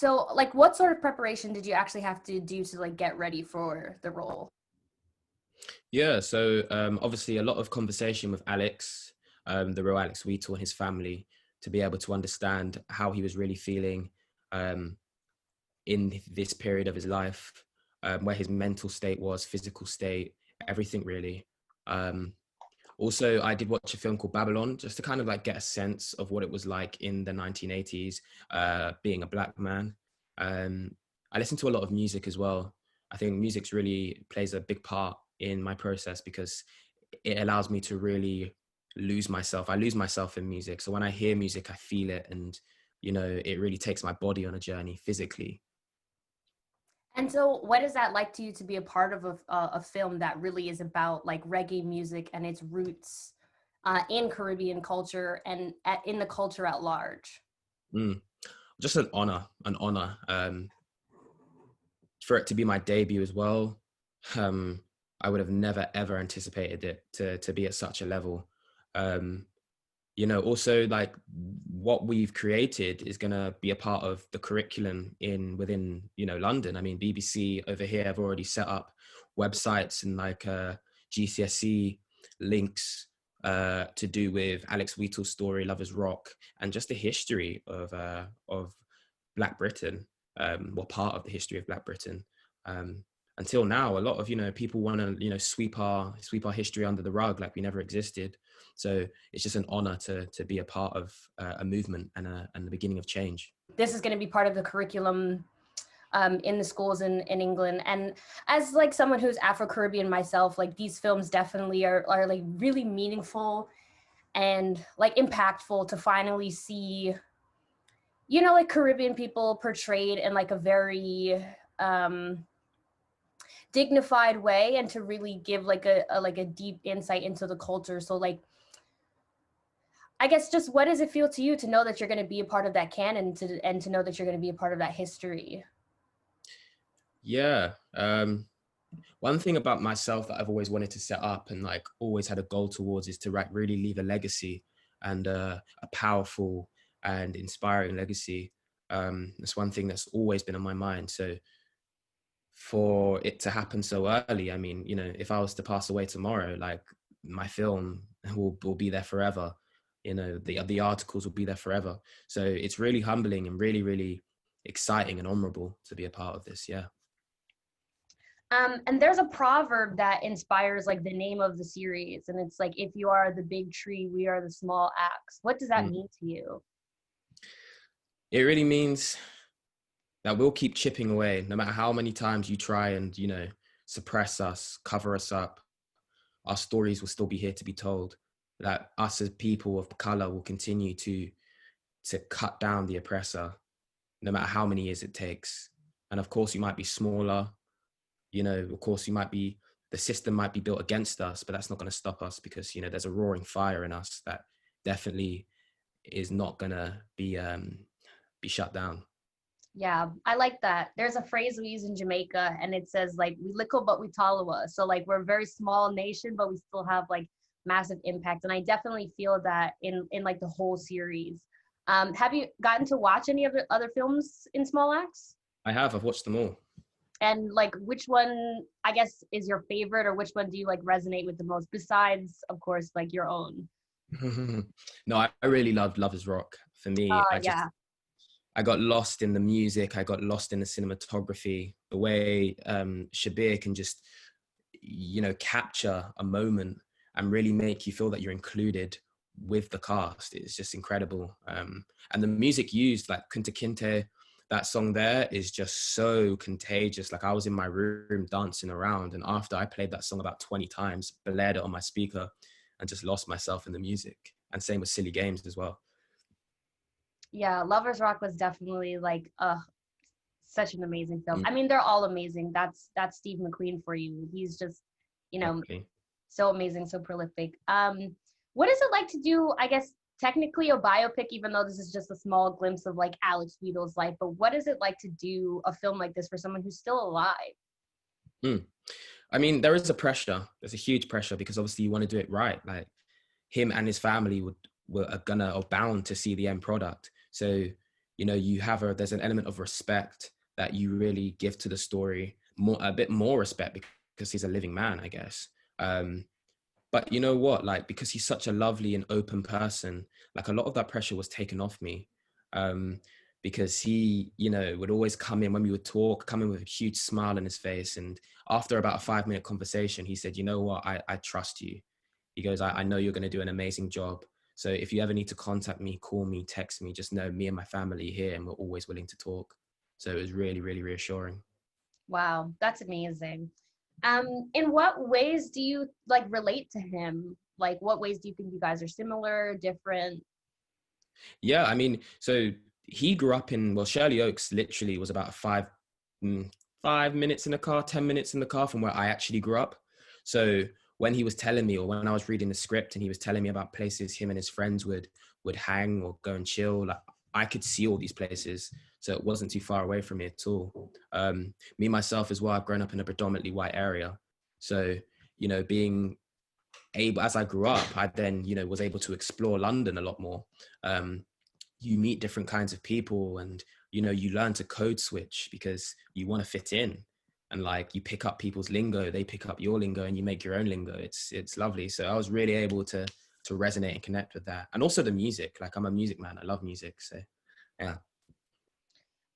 So, like, what sort of preparation did you actually have to do to like get ready for the role? Yeah, so obviously a lot of conversation with Alex, the real Alex Wheatle and his family, to be able to understand how he was really feeling um, in this period of his life, where his mental state was, physical state, everything really. Um, Also, I did watch a film called Babylon, just to kind of like get a sense of what it was like in the 1980s, being a black man. Um, I listen to a lot of music as well. I think music's really plays a big part in my process because it allows me to really lose myself. I lose myself in music. So when I hear music, I feel it, and it really takes my body on a journey physically. And so, what is that like to you to be a part of a film that really is about like reggae music and its roots in Caribbean culture and in the culture at large? Mm. Just an honor, an honor. For it to be my debut as well. Um, I would have never ever anticipated it to be at such a level. Um, Also like what we've created is going to be a part of the curriculum within London. I mean, BBC over here have already set up websites and like GCSE links to do with Alex Wheatle's story, Lovers Rock, and just the history of Black Britain, well, part of the history of Black Britain. Um, Until now, a lot of people want to sweep our history under the rug like we never existed. So it's just an honor to be a part of a movement and the beginning of change. This is going to be part of the curriculum in the schools in England. And as like someone who's Afro-Caribbean myself, like these films definitely are like really meaningful and like impactful to finally see, like Caribbean people portrayed in like a very dignified way, and to really give like a deep insight into the culture. So like, I guess just what does it feel to you to know that you're going to be a part of that canon, and to know that you're going to be a part of that history? Yeah. One thing about myself that I've always wanted to set up and like always had a goal towards is to really leave a legacy, and a powerful and inspiring legacy. That's one thing that's always been on my mind. So for it to happen so early, I mean, if I was to pass away tomorrow, like my film will be there forever. The articles will be there forever. So it's really humbling and really, really exciting and honorable to be a part of this. Yeah. And there's a proverb that inspires like the name of the series, and it's like, if you are the big tree, we are the small axe. What does that Mm. mean to you? It really means that we'll keep chipping away no matter how many times you try and, suppress us, cover us up. Our stories will still be here to be told. That us as people of color will continue to cut down the oppressor, no matter how many years it takes. And of course, you might be smaller. Of course, the system might be built against us, but that's not going to stop us because there's a roaring fire in us that definitely is not going to be shut down. Yeah, I like that. There's a phrase we use in Jamaica, and it says like, we little but we talawa. So like, we're a very small nation, but we still have like massive impact. And I definitely feel that in like the whole series. Have you gotten to watch any of the other films in Small Axe? I've watched them all. And like, which one, I guess, is your favorite, or which one do you like resonate with the most, besides of course like your own? No, I really loved Lovers Rock. For me, Yeah. I got lost in the music. I got lost in the cinematography. The way Shabir can just, capture a moment and really make you feel that you're included with the cast. It's just incredible. And the music used, like Kunta Kinte, that song there is just so contagious. Like I was in my room dancing around, and after I played that song about 20 times, blared it on my speaker, and just lost myself in the music. And same with Silly Games as well. Yeah, Lovers Rock was definitely like such an amazing film. Mm, I mean, they're all amazing. That's Steve McQueen for you. He's just, you know, exactly. so amazing, so prolific. What is it like to do, I guess, technically a biopic, even though this is just a small glimpse of like Alex Wheatle's life, but what is it like to do a film like this for someone who's still alive? Mm. I mean, there is a pressure. There's a huge pressure because obviously you want to do it right. Like him and his family are bound to see the end product. So you know, there's an element of respect that you really give to the story, a bit more respect because he's a living man, I guess. But you know what, like, because he's such a lovely and open person, like a lot of that pressure was taken off me. Because he, you know, would always come in when we would talk, come in with a huge smile on his face. And after about a 5-minute conversation, he said, you know what, I trust you. He goes, I know you're going to do an amazing job. So if you ever need to contact me, call me, text me, just know me and my family here, and we're always willing to talk. So it was really, really reassuring. Wow, that's amazing. In what ways do you like relate to him? Like, what ways do you think you guys are similar, different? Yeah, I mean, so he grew up in, well, Shirley Oaks literally was about 5 minutes in the car, 10 minutes in the car from where I actually grew up. So when he was telling me, or when I was reading the script and he was telling me about places him and his friends would hang or go and chill, like I could see all these places. So it wasn't too far away from me at all. Me, myself as well, I've grown up in a predominantly white area. So, you know, being able, as I grew up, I then, you know, was able to explore London a lot more. You meet different kinds of people, and you know, you learn to code switch because you want to fit in, and like you pick up people's lingo, they pick up your lingo, and you make your own lingo. It's lovely. So I was really able to resonate and connect with that, and also the music. Like, I'm a music man, I love music. So yeah.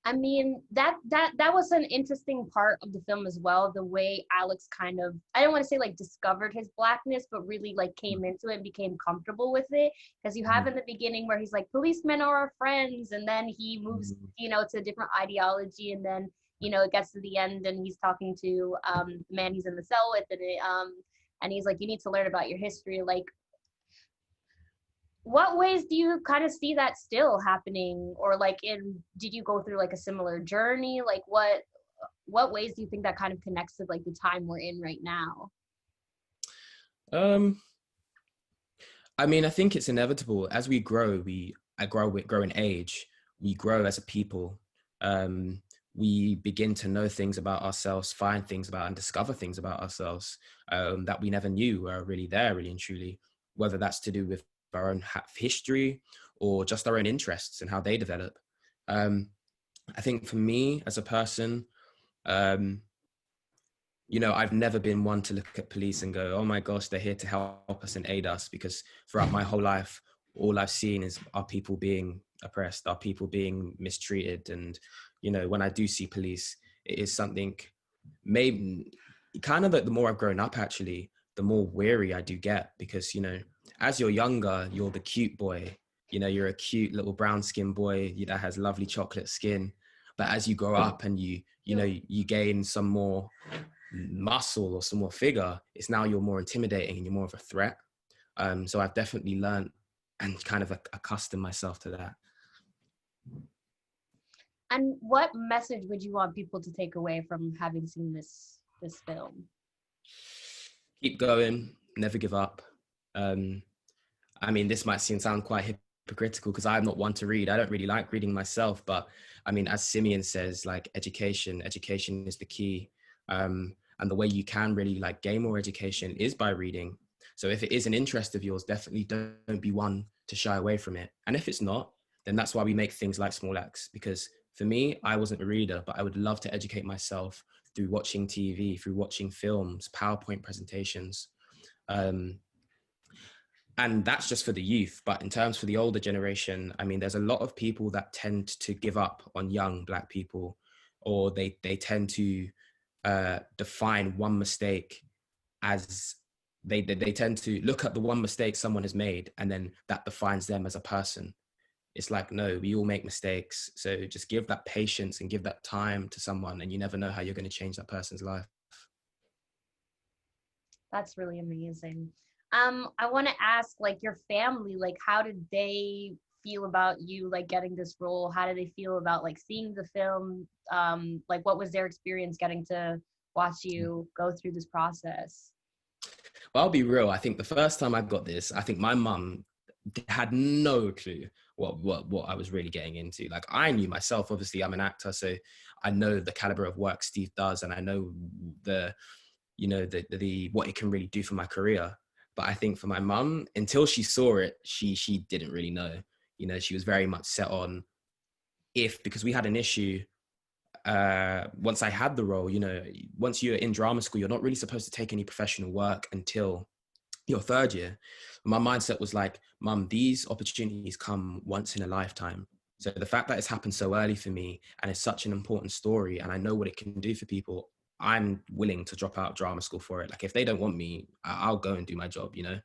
I mean, that was an interesting part of the film as well. The way Alex kind of, I don't want to say like discovered his blackness, but really like came into it and became comfortable with it. Because you have in the beginning where he's like, policemen are our friends, and then he moves, you know, to a different ideology, and then, you know, it gets to the end and he's talking to the man he's in the cell with, and he's like, you need to learn about your history. Like, what ways do you kind of see that still happening, or like did you go through like a similar journey? Like, what ways do you think that kind of connects to like the time we're in right now? um I mean, I think it's inevitable as we grow. Grow in age. We grow as a people. We begin to know things about ourselves, find things about, and discover things about ourselves that we never knew were really there, really and truly. Whether that's to do with our own history or just our own interests and how they develop. I think for me as a person, um, you know, I've never been one to look at police and go, oh my gosh, they're here to help us and aid us, because throughout my whole life, all I've seen is our people being oppressed, our people being mistreated. And, you know, when I do see police, it is something, maybe kind of like, the more I've grown up, actually, the more weary I do get, because, you know, as you're younger, you're the cute boy, you know, you're a cute little brown skinned boy that has lovely chocolate skin. But as you grow up and you know, you gain some more muscle or some more figure, it's now you're more intimidating and you're more of a threat. So I've definitely learned and kind of accustomed myself to that. And what message would you want people to take away from having seen this film? Keep going, never give up. I mean, this might sound quite hypocritical because I'm not one to read. I don't really like reading myself, but I mean, as Simeon says, like education is the key. And the way you can really like gain more education is by reading. So if it is an interest of yours, definitely don't be one to shy away from it. And if it's not, then that's why we make things like Small Axe. Because for me, I wasn't a reader, but I would love to educate myself through watching TV, through watching films, PowerPoint presentations. And that's just for the youth. But in terms for the older generation, I mean, there's a lot of people that tend to give up on young Black people, or they tend to define one mistake as they tend to look at the one mistake someone has made, and then that defines them as a person. It's like, no, we all make mistakes. So just give that patience and give that time to someone, and you never know how you're going to change that person's life. That's really amazing. I want to ask, like, your family, like, how did they feel about you, like, getting this role? How did they feel about, like, seeing the film? Like, what was their experience getting to watch you go through this process? Well, I'll be real. I think the first time I got this, I think my mum had no clue what I was really getting into. Like, I knew myself, obviously I'm an actor, so I know the caliber of work Steve does, and I know the, you know, the what it can really do for my career. But I think for my mum, until she saw it, she didn't really know. You know, she was very much set on if, because we had an issue, once I had the role, you know, once you're in drama school, you're not really supposed to take any professional work until your third year. My mindset was like, Mum, these opportunities come once in a lifetime. So the fact that it's happened so early for me and it's such an important story and I know what it can do for people, I'm willing to drop out of drama school for it. Like if they don't want me, I'll go and do my job, you know?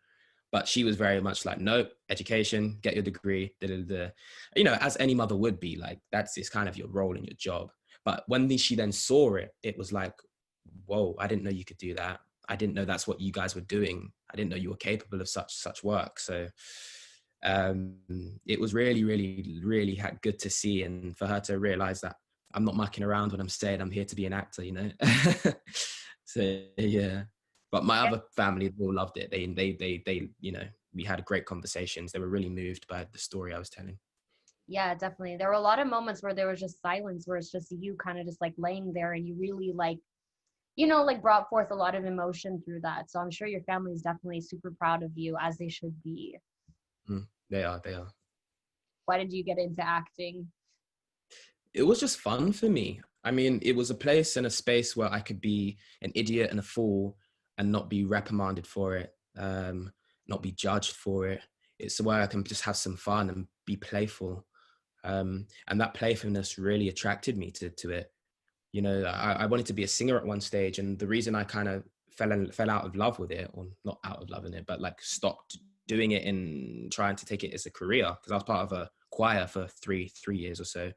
But she was very much like, no, education, get your degree, da, da, da. You know, as any mother would be, like, that's it's kind of your role in your job. But when she then saw it, it was like, whoa, I didn't know you could do that. I didn't know that's what you guys were doing. I didn't know you were capable of such work. So um, it was really, really, really good to see, and for her to realize that I'm not mucking around when I'm saying I'm here to be an actor, you know. So yeah, but my other family all loved it. They, you know, we had great conversations. They were really moved by the story I was telling. Yeah, definitely. There were a lot of moments where there was just silence, where it's just you kind of just like laying there, and you really like, you know, like brought forth a lot of emotion through that. So I'm sure your family is definitely super proud of you, as they should be. They are, they are. Why did you get into acting? It was just fun for me. I mean, it was a place and a space where I could be an idiot and a fool and not be reprimanded for it, not be judged for it. It's where I can just have some fun and be playful. And that playfulness really attracted me to it. You know, I wanted to be a singer at one stage, and the reason I kind of fell out of love with it, or not out of love in it, but like stopped doing it and trying to take it as a career, because I was part of a choir for three years or so.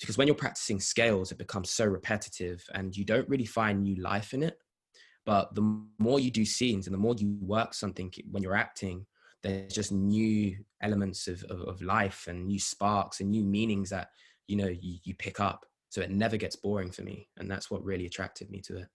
Because when you're practicing scales, it becomes so repetitive and you don't really find new life in it. But the more you do scenes and the more you work something when you're acting, there's just new elements of life and new sparks and new meanings that, you know, you pick up. So it never gets boring for me. And that's what really attracted me to it.